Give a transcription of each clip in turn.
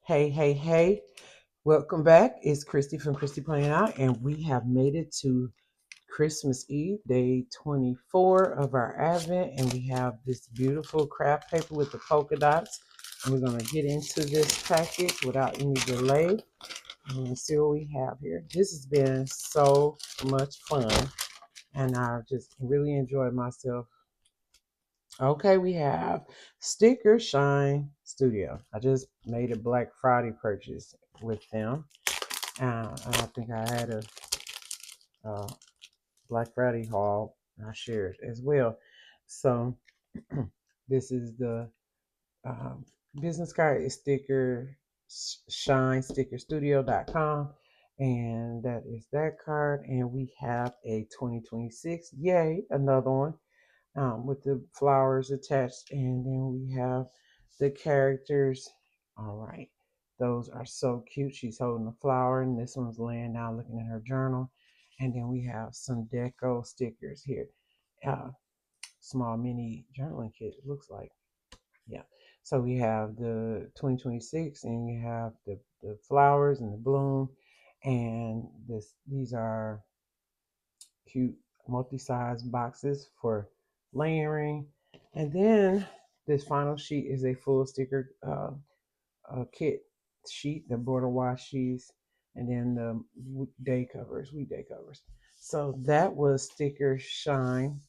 Hey. Welcome back. It's Christy from Christy Playing Out, and we have made it to Christmas Eve, day 24 of our Advent, and we have this beautiful craft paper with the polka dots. And we're going to get into this package without any delay. And see what we have here. This has been so much fun, and I've just really enjoyed myself. Okay, we have Sticker Shine Studio. I just made a Black Friday purchase with them. And I think I had a Black Friday haul I shared as well. So this is the um, business card is sticker shinestickerstudio.com, and that is that card. And we have a 2026, yay, another one with the flowers attached, and then we have the characters. All right, those are so cute. She's holding a flower, and this one's laying down looking at her journal. And then we have some deco stickers here. Uh, Small mini journaling kit, it looks like. Yeah. So we have the 2026, and you have the flowers and the bloom. And these are cute multi-size boxes for layering. And then this final sheet is a full sticker kit sheet, the border wash sheets, and then the weekday covers. So that was Sticker Shine.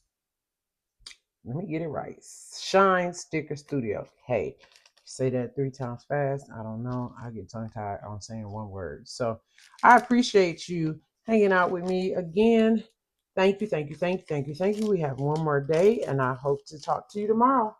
Let me get it right. Shine Sticker Studio. Hey, say that 3 times fast. I don't know. I get tongue tied on saying one word. So I appreciate you hanging out with me again. Thank you. We have one more day, and I hope to talk to you tomorrow.